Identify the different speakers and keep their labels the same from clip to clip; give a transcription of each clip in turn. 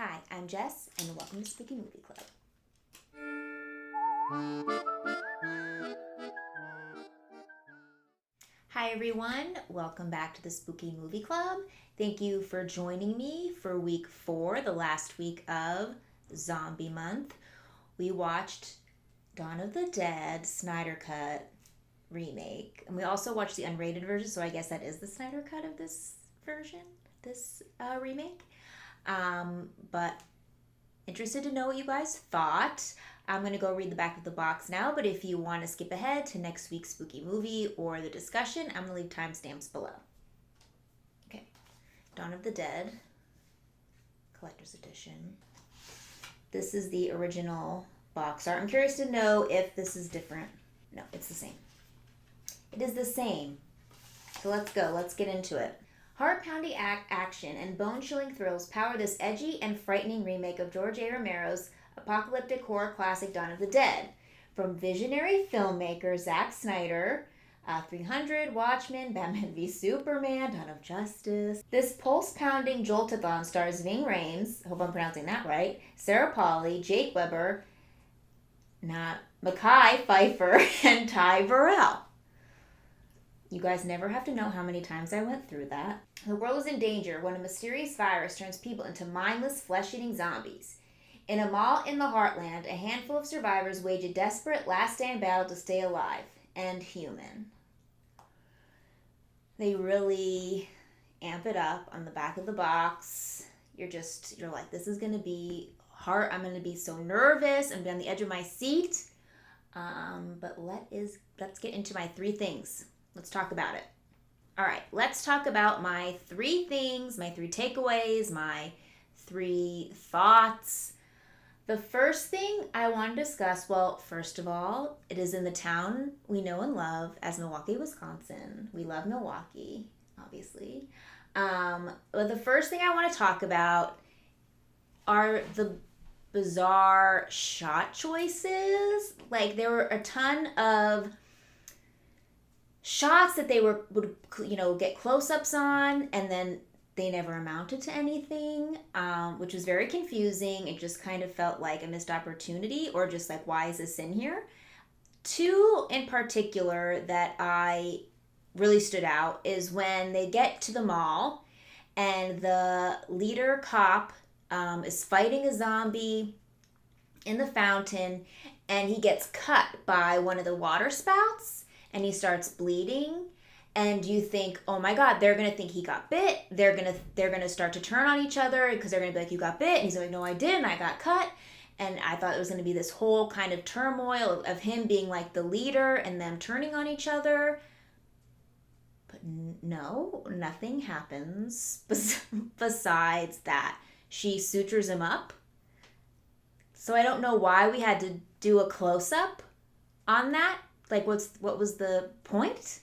Speaker 1: Hi, I'm Jess, and welcome to Spooky Movie Club. Hi, everyone. Welcome back to the Spooky Movie Club. Thank you for joining me for week 4, the last week of Zombie Month. We watched Dawn of the Dead Snyder Cut remake, and we also watched the unrated version, so I guess that is the Snyder Cut of this version, this remake. But interested to know what you guys thought. I'm going to go read the back of the box now, but if you want to skip ahead to next week's spooky movie or the discussion, I'm going to leave timestamps below. Okay. Dawn of the Dead, Collector's Edition. This is the original box art. I'm curious to know if this is different. No, it's the same. It is the same. So let's go. Let's get into it. Heart-pounding action and bone-chilling thrills power this edgy and frightening remake of George A. Romero's apocalyptic horror classic Dawn of the Dead. From visionary filmmaker Zack Snyder, 300, Watchmen, Batman v Superman, Dawn of Justice. This pulse-pounding jolt-a-thon stars Ving Rhames, hope I'm pronouncing that right, Sarah Polley, Jake Weber, Mekhi Phifer, and Ty Burrell. You guys never have to know how many times I went through that. The world is in danger when a mysterious virus turns people into mindless, flesh-eating zombies. In a mall in the Heartland, a handful of survivors wage a desperate last-stand battle to stay alive and human. They really amp it up on the back of the box. You're like, this is going to be hard. I'm going to be so nervous. I'm going to be on the edge of my seat. But let's get into my 3 things. Let's talk about it. All right, let's talk about my 3 things, my 3 takeaways, my 3 thoughts. The first thing I want to discuss, well, first of all, it is in the town we know and love as Milwaukee, Wisconsin. We love Milwaukee, obviously. But the first thing I want to talk about are the bizarre shot choices. Like, there were a ton of shots that they would get close-ups on, and then they never amounted to anything, which was very confusing. It just kind of felt like a missed opportunity, or just like, why is this in here? 2 in particular that I really stood out is when they get to the mall and the leader cop is fighting a zombie in the fountain, and he gets cut by one of the water spouts and he starts bleeding, and you think, oh my God, they're gonna think he got bit. They're gonna start to turn on each other because they're gonna be like, you got bit, and he's like, no, I didn't. I got cut. And I thought it was gonna be this whole kind of turmoil of him being like the leader and them turning on each other. But no, nothing happens besides that. She sutures him up. So I don't know why we had to do a close-up on that. Like, what was the point?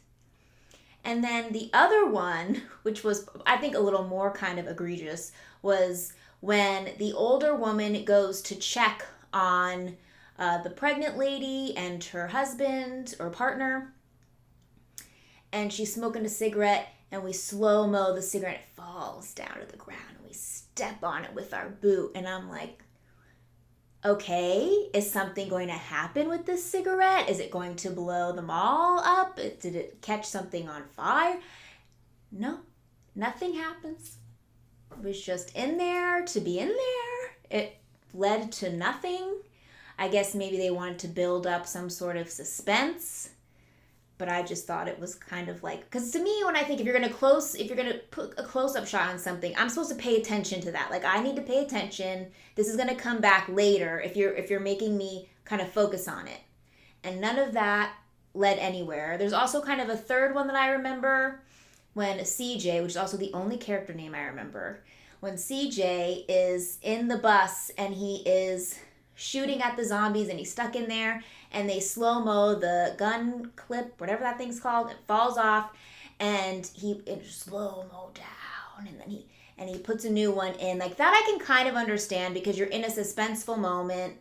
Speaker 1: And then the other one, which was, I think, a little more kind of egregious, was when the older woman goes to check on the pregnant lady and her husband or partner, and she's smoking a cigarette, and we slow-mo the cigarette, it falls down to the ground, and we step on it with our boot, and I'm like, okay, is something going to happen with this cigarette? Is it going to blow them all up? Did it catch something on fire? No, nothing happens. It was just in there to be in there. It led to nothing. I guess maybe they wanted to build up some sort of suspense, but I just thought it was kind of like, because to me, when I think if you're going to put a close-up shot on something, I'm supposed to pay attention to that. Like, I need to pay attention. This is going to come back later if you're making me kind of focus on it. And none of that led anywhere. There's also kind of a third one that I remember when CJ, which is also the only character name I remember, when CJ is in the bus and he is shooting at the zombies and he's stuck in there, and they slow-mo the gun clip, whatever that thing's called, it falls off, and it slow-mo down, and then he puts a new one in. Like, that I can kind of understand because you're in a suspenseful moment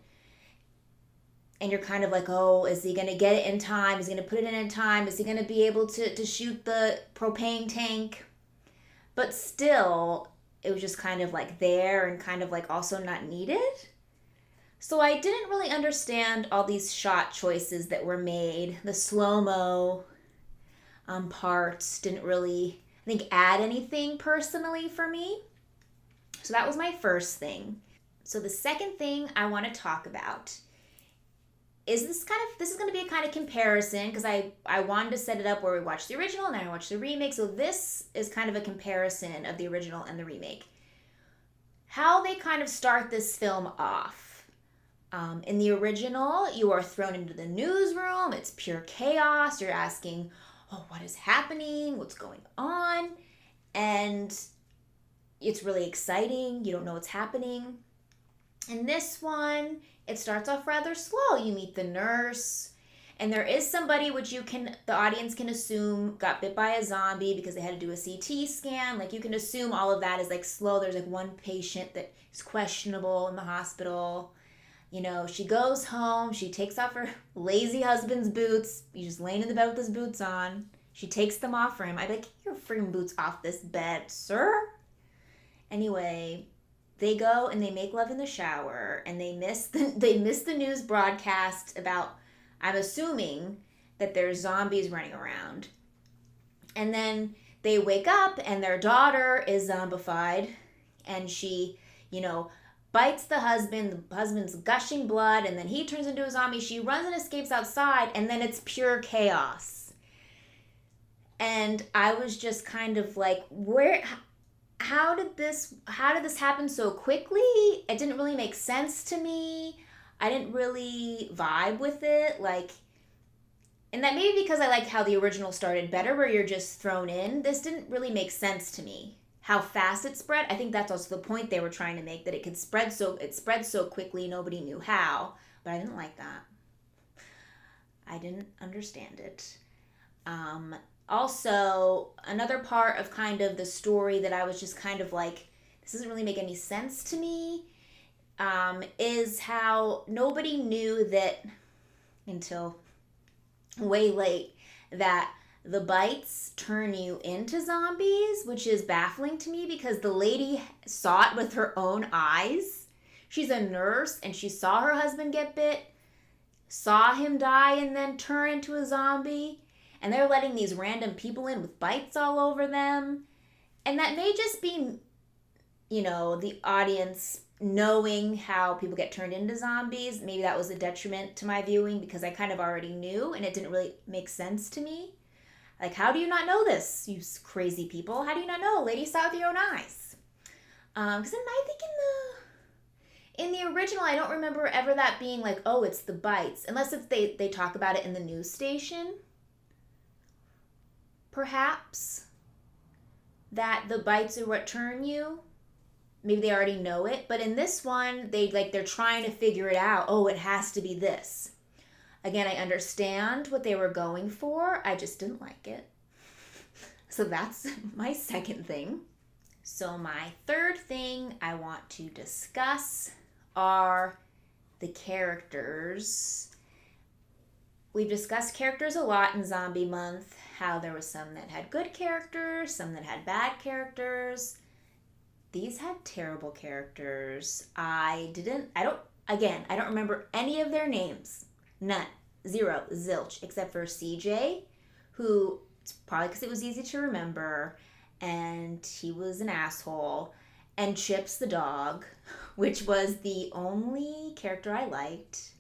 Speaker 1: and you're kind of like, oh, is he going to get it in time? Is he going to put it in time? Is he going to be able to shoot the propane tank? But still, it was just kind of like there and kind of like also not needed. So I didn't really understand all these shot choices that were made. The slow-mo parts didn't really, I think, add anything personally for me. So that was my first thing. So the second thing I want to talk about is this is going to be a kind of comparison because I wanted to set it up where we watched the original and then I watched the remake. So this is kind of a comparison of the original and the remake. How they kind of start this film off. In the original, you are thrown into the newsroom. It's pure chaos. You're asking, oh, what is happening? What's going on? And it's really exciting. You don't know what's happening. In this one, it starts off rather slow. You meet the nurse, and there is somebody which the audience can assume got bit by a zombie because they had to do a CT scan. Like, you can assume all of that is like slow. There's like one patient that is questionable in the hospital. You know, she goes home, she takes off her lazy husband's boots. He's just laying in the bed with his boots on. She takes them off for him. I'd be like, get your freaking boots off this bed, sir. Anyway, they go and they make love in the shower, and they miss the news broadcast about, I'm assuming, that there's zombies running around. And then they wake up and their daughter is zombified, and she, bites the husband. The husband's gushing blood, and then he turns into a zombie. She runs and escapes outside, and then it's pure chaos. And I was just kind of like, how did this happen so quickly? It didn't really make sense to me. I didn't really vibe with it. And that may be because I like how the original started better, where you're just thrown in. This didn't really make sense to me. How fast it spread, I think that's also the point they were trying to make, that it spread so quickly, nobody knew how. But I didn't like that. I didn't understand it. Also, another part of kind of the story that I was just kind of like, this doesn't really make any sense to me, is how nobody knew that until way late that the bites turn you into zombies, which is baffling to me because the lady saw it with her own eyes. She's a nurse and she saw her husband get bit, saw him die and then turn into a zombie, and they're letting these random people in with bites all over them. And that may just be, the audience knowing how people get turned into zombies. Maybe that was a detriment to my viewing because I kind of already knew and it didn't really make sense to me. Like, how do you not know this, you crazy people? How do you not know? Lady saw it with your own eyes. Because I think in the original, I don't remember ever that being like, oh, it's the bites. Unless it's they talk about it in the news station. Perhaps. That the bites are what turn you. Maybe they already know it. But in this one, they're trying to figure it out. Oh, it has to be this. Again, I understand what they were going for. I just didn't like it. So that's my second thing. So my third thing I want to discuss are the characters. We've discussed characters a lot in Zombie Month, how there was some that had good characters, some that had bad characters. These had terrible characters. I don't remember any of their names. None. Zero. Zilch. Except for CJ, who, probably because it was easy to remember, and he was an asshole. And Chips the dog, which was the only character I liked.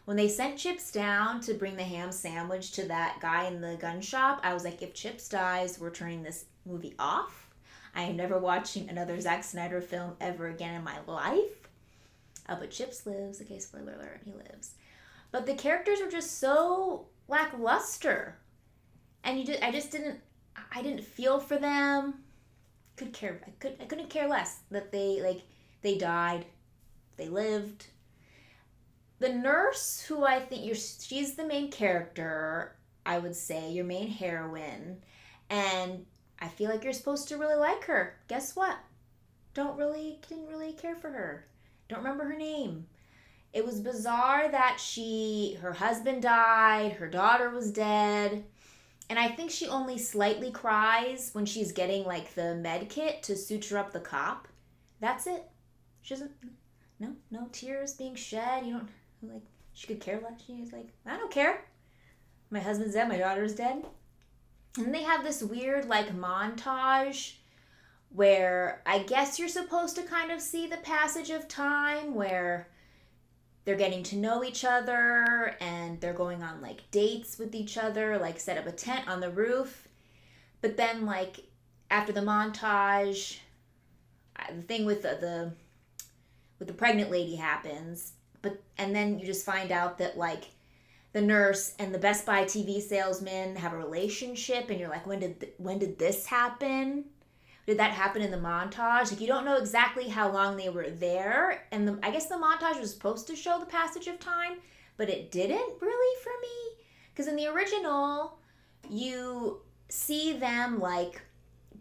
Speaker 1: When they sent Chips down to bring the ham sandwich to that guy in the gun shop, I was like, if Chips dies, we're turning this movie off. I am never watching another Zack Snyder film ever again in my life. But Chips lives. Okay, spoiler alert, he lives. But the characters were just so lackluster. And I didn't feel for them. I couldn't care less that they died. They lived. The nurse, who I think she's the main character, I would say, your main heroine. And I feel like you're supposed to really like her. Guess what? Didn't really care for her. Don't remember her name. It was bizarre that her husband died, her daughter was dead, and I think she only slightly cries when she's getting the med kit to suture up the cop. That's it. She doesn't, no tears being shed. You don't, like, she could care less. She's like, I don't care. My husband's dead, my daughter's dead. And they have this weird, like, montage where I guess you're supposed to kind of see the passage of time where they're getting to know each other and they're going on, like, dates with each other, like, set up a tent on the roof. But then, like, after the montage, the thing with the pregnant lady happens, and then you just find out that, like, the nurse and the Best Buy TV salesman have a relationship, and you're like, when did this happen? Did that happen in the montage? Like, you don't know exactly how long they were there, and I guess the montage was supposed to show the passage of time, but it didn't really for me, because in the original, you see them, like,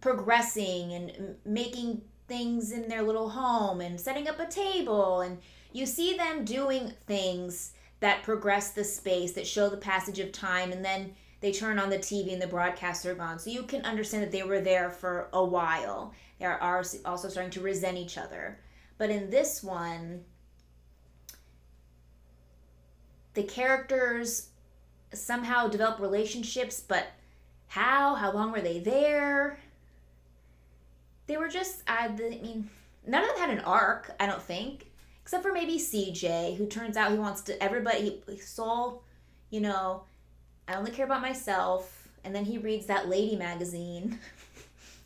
Speaker 1: progressing and making things in their little home and setting up a table, and you see them doing things that progress the space, that show the passage of time, and then they turn on the TV and the broadcasts are gone. So you can understand that they were there for a while. They are also starting to resent each other. But in this one, the characters somehow develop relationships, but how? How long were they there? They were just, I mean, none of them had an arc, I don't think. Except for maybe CJ, who turns out he wants to, everybody, soul, I only care about myself. And then he reads that lady magazine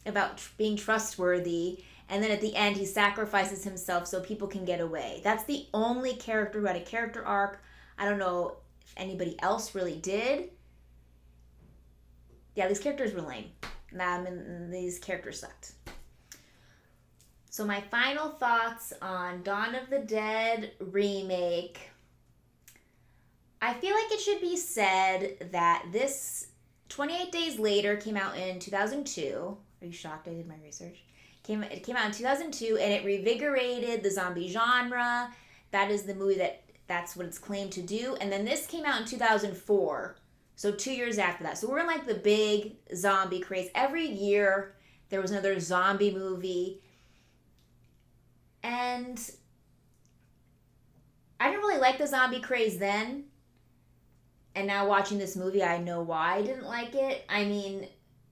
Speaker 1: about being trustworthy. And then at the end, he sacrifices himself so people can get away. That's the only character who had a character arc. I don't know if anybody else really did. Yeah, these characters were lame. These characters sucked. So my final thoughts on Dawn of the Dead remake. I feel like it should be said that this 28 Days Later came out in 2002. Are you shocked I did my research? It came out in 2002, and it revigorated the zombie genre. That is the movie that's what it's claimed to do. And then this came out in 2004, so 2 years after that. So we're in, like, the big zombie craze. Every year there was another zombie movie. And I didn't really like the zombie craze then. And now watching this movie, I know why I didn't like it. I mean,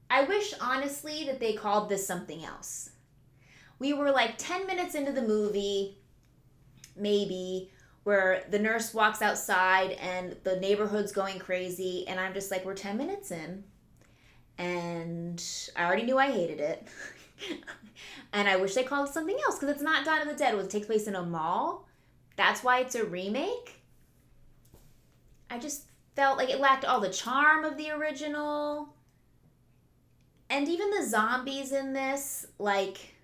Speaker 1: I wish, honestly, that they called this something else. We were like 10 minutes into the movie, maybe, where the nurse walks outside and the neighborhood's going crazy. And I'm just like, we're 10 minutes in. And I already knew I hated it. And I wish they called it something else, because it's not Dawn of the Dead. It takes place in a mall. That's why it's a remake. I just felt like it lacked all the charm of the original. And even the zombies in this, like,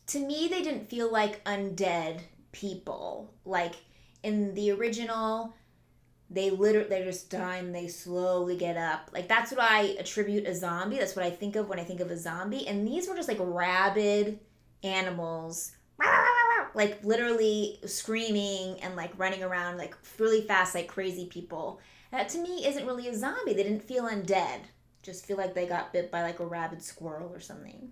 Speaker 1: to me, they didn't feel like undead people. Like, in the original, they just die and they slowly get up. Like, that's what I attribute a zombie. That's what I think of when I think of a zombie. And these were just, like, rabid animals, like, literally screaming and, like, running around, like, really fast, like crazy people. That, to me, isn't really a zombie. They didn't feel undead. Just feel like they got bit by, like, a rabid squirrel or something.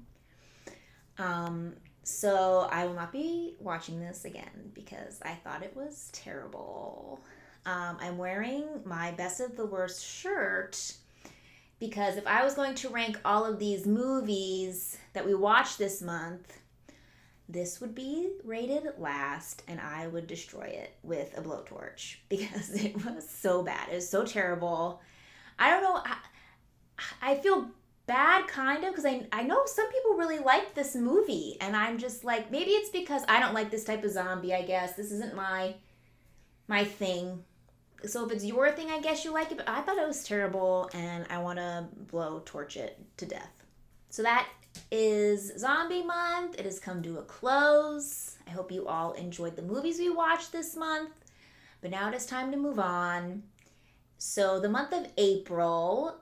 Speaker 1: So I will not be watching this again because I thought it was terrible. I'm wearing my Best of the Worst shirt because if I was going to rank all of these movies that we watched this month, this would be rated last, and I would destroy it with a blowtorch because it was so bad. It was so terrible. I don't know. I feel bad, kind of, because I know some people really liked this movie, and I'm just like, maybe it's because I don't like this type of zombie, I guess. This isn't my thing. So if it's your thing, I guess you like it, but I thought it was terrible, and I want to blowtorch it to death. So that is Zombie Month. It has come to a close. I hope you all enjoyed the movies we watched this month, but now it is time to move on. So the month of April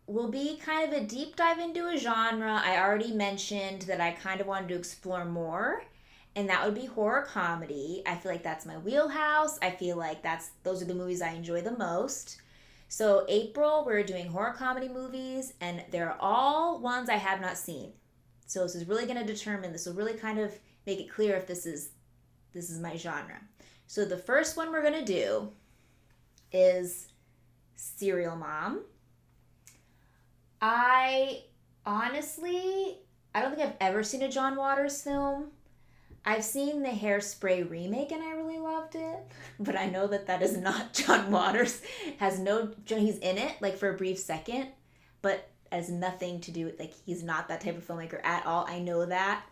Speaker 1: will be kind of a deep dive into a genre. I already mentioned that I kind of wanted to explore more, and that would be horror comedy. I feel like that's my wheelhouse. I feel like those are the movies I enjoy the most. So April, we're doing horror comedy movies, and they're all ones I have not seen. So this is really going to determine, this will really kind of make it clear if this is my genre. So the first one we're going to do is Serial Mom. I honestly, I don't think I've ever seen a John Waters film. I've seen the Hairspray remake and I really loved it, but I know that is not John Waters. He's in it like for a brief second, but has nothing to do with, like, he's not that type of filmmaker at all. I know that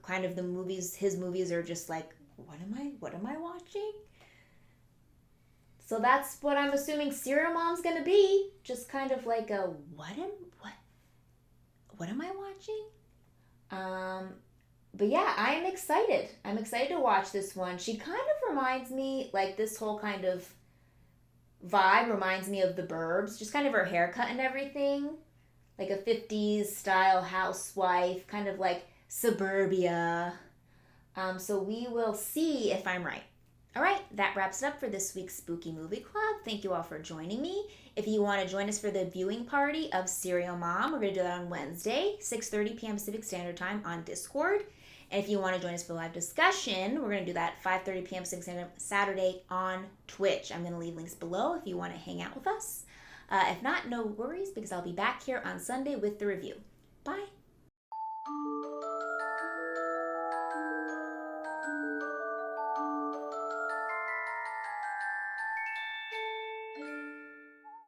Speaker 1: kind of his movies are just like, what am I watching? So that's what I'm assuming Serial Mom's gonna be. Just kind of like a what am I watching? But yeah, I'm excited. I'm excited to watch this one. She kind of reminds me, like, this whole kind of vibe reminds me of The Burbs. Just kind of her haircut and everything. Like a 50s style housewife, kind of like suburbia. So we will see if I'm right. All right, that wraps it up for this week's Spooky Movie Club. Thank you all for joining me. If you want to join us for the viewing party of Serial Mom, we're going to do that on Wednesday, 6:30 p.m. Pacific Standard Time on Discord. And if you want to join us for live discussion, we're going to do that 5:30 p.m. Pacific Standard Time Saturday on Twitch. I'm going to leave links below if you want to hang out with us. If not, no worries, because I'll be back here on Sunday with the review. Bye.